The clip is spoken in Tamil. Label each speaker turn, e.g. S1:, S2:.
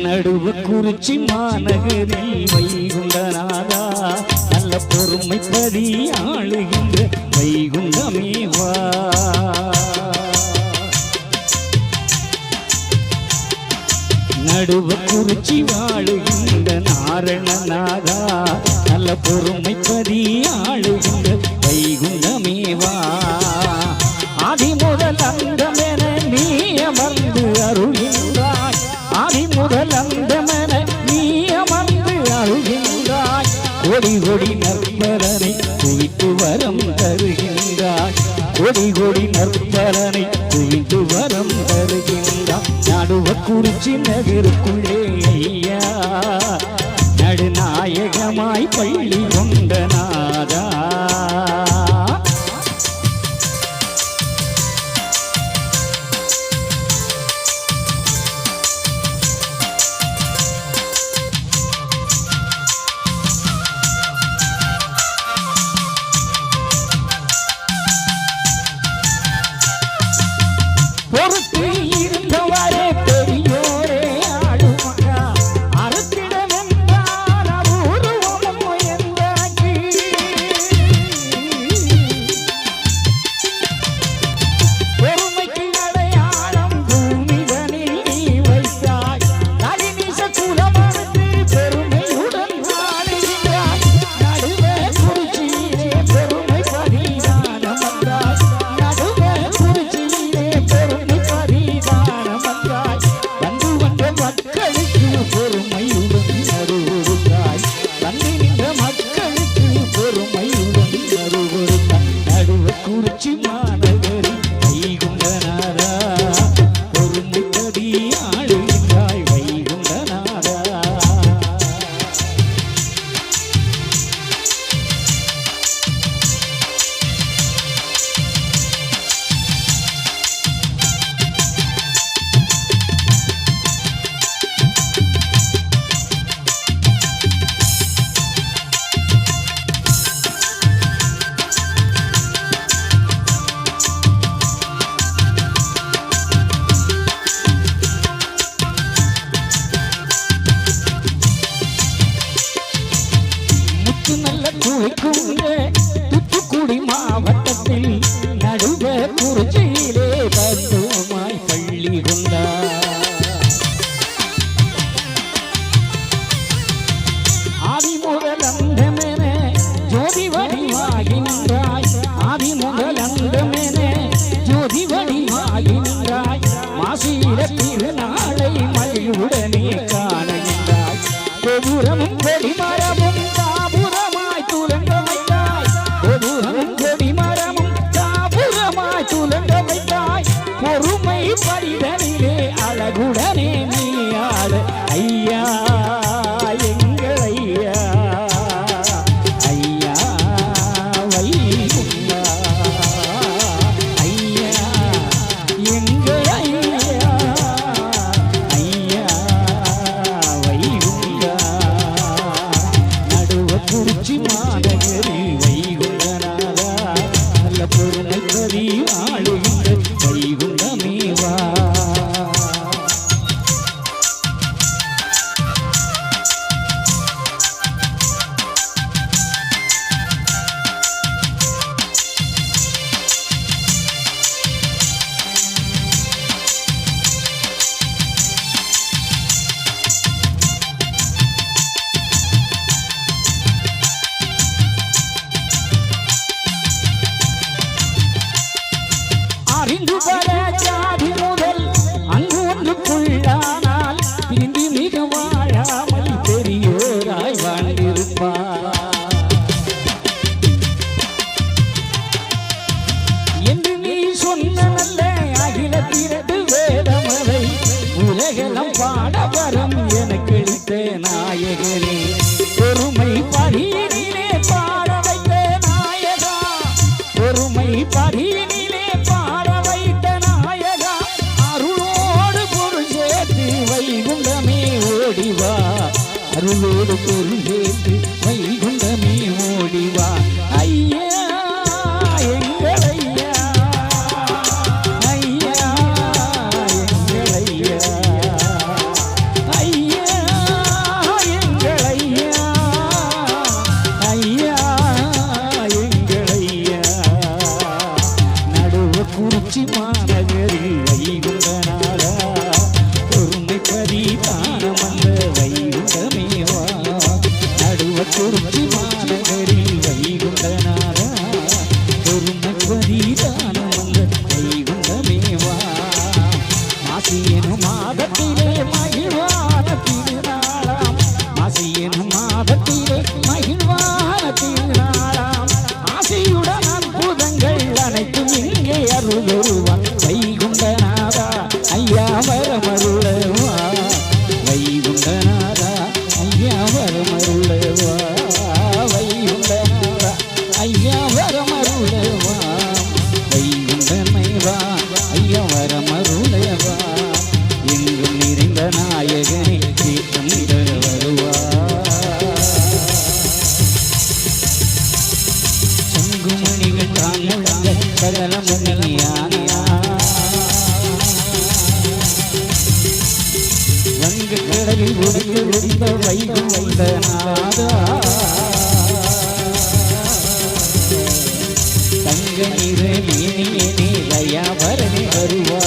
S1: நடுவக்குறிச்சி மாநகரில் வைகுண்டநாதா நல்ல பொறுமைப்படி ஆளுகின்ற வைகுண்டமேவா. நடுவக்குறிச்சி வாழுகின்ற நாரணநாதா நல்ல பொறுமைப்படி ஆளுகின்ற வைகுண்டமேவா. ஆதிமுதல் அந்தமென நீ அமர்ந்து அருள்கின்றாய், ஆதிமுதல் அந்தமென நீ அமர்ந்து அருள்கின்றாய். கொடி கொடி நற்பலனை குவித்து வரம் தருகின்றாய், கொடி கொடி நற்பலனை குவித்து வரம் தருகின்றாய். நடுவக்குறிச்சி நகருக்குள்ளே ஐயா நடுநாயகமாய் பள்ளி கொண்ட நாதா. பொறுத்து இருந்தவரே பெரியோரே ஆளுமகா அறுத்திடவென்றார் அபூர்வம் என்றாக்கி. பொறுமைக்கு அடையாளம் பூமிதனில் நீ வைத்தாய், நளினிச குலமறுத்து பெருமையுடன் ஆளுகிறாய். நடுவே குறிச்சியிலே பெருமை பரிதானம் வந்தாய், நடுவே குறிச்சியிலே பெருமை பரிதானம் வந்தாய். வந்து வந்த மக்களுக்கு பொறுமையுடன் அருள்தாய், வந்து நின்ற மக்களுக்கு பொறுமையுடன் அருள்தாய். நடுவக்குறிச்சி மாநகரி வைகுண்டநாதா பொறுமைப்படி ஆளுகின்றாய் வைகுண்டநாதா. முத்து நல்ல குளிக்கும் தூத்துக்குடி மாவட்டத்தில் நடுவே குறிச்சியிலே பத்துமாய் பள்ளி கொண்டார். ஆதிமுதல் அந்தமென ஜோதி வடிவாகி நின்றாய், ஆதிமுதல் அந்தமென ஜோதி வடிவாகி நின்றாய். மாசீர திருநாளை மகிழ்வுடனே காணுகின்றாய், கோபுரமும் கொடிமரமும் தாபுரமாய் துலங்க வைத்தாய், கோபுரமும் கொடிமரமும் தாபுரமாய் துலங்க வைத்தாய். பொறுமை பரிதனிலே அழகுடனே நீ ஆட ஐயா எங்கள் ஐயா, ஐயா வைகுண்டா, ஐயா எங்கள் ஐயா, ஐயா வைகுண்டா. நடுவக்குறிச்சி மாநகரி வைகுண்டநாதா நல்ல பொறுமைப்படி ஆளுகின்ற வைகுண்டமேவா. அறிந்து வர ஜாதி முதல் அங்கு ஒன்றுக்குள்ளானால் பிரிந்து மிக வாழாமல் பெரியோராய் வாழ்ந்திருப்பார் என்று நீ சொன்ன நல்ல அகில திரட்டு வேதமதை உலகெல்லாம் பாட வரம் எனக்கு அளித்த நாயகனே. பொறுமை பரியினிலே பாட வைத்த நாயகா, பொறுமை பரியினிலே பாட வைத்த நாயகா. அருளோடு பொருள் சேர்த்து வைகுண்டமே ஓடிவா, அருளோடு பொருள் சேர்த்து வைகுண்டமே ஓடிவா. ஐயா எங்கள் ஐயா, ஐயா எங்கள் ஐயா, ஐயா மாநகரில் வைகுண்டநாதா பொறுமைப்பதி தானம் வந்த வைகுண்டமேவா நடுவக்குறிச்சி மாநகரில் வைகுண்டநாதா பொறுமைப்பதி தானம் வந்த வைகுண்டமேவா மாசியனும் மாதத்திலே மகிழ்வான திருநாளாம் மாசியனும் மாதத்திலே மகிழ்வான திருநாளாம் ஆசையுடன் அற்புதங்கள் அனைத்தும் இங்கே அருள்வருவான் வைகுண்டநாதா ஐயா வரமருளவா வைகுண்டநாதா ஐயா வரமருளவா வைகுண்டநாதா ஐயா வரமருளவா வைகுண்டமேவா ஐயா வரமருளவா எங்கும் நிறைந்த நாயகனே தீர்த்தம் தர வருவா சங்குமணிகள் தாங்க சகலமுனியானியா வங்க கடலில் ஒடிந்த வைகுண்டநாதா தங்க நிற மேனியே தயாபரணி வருவா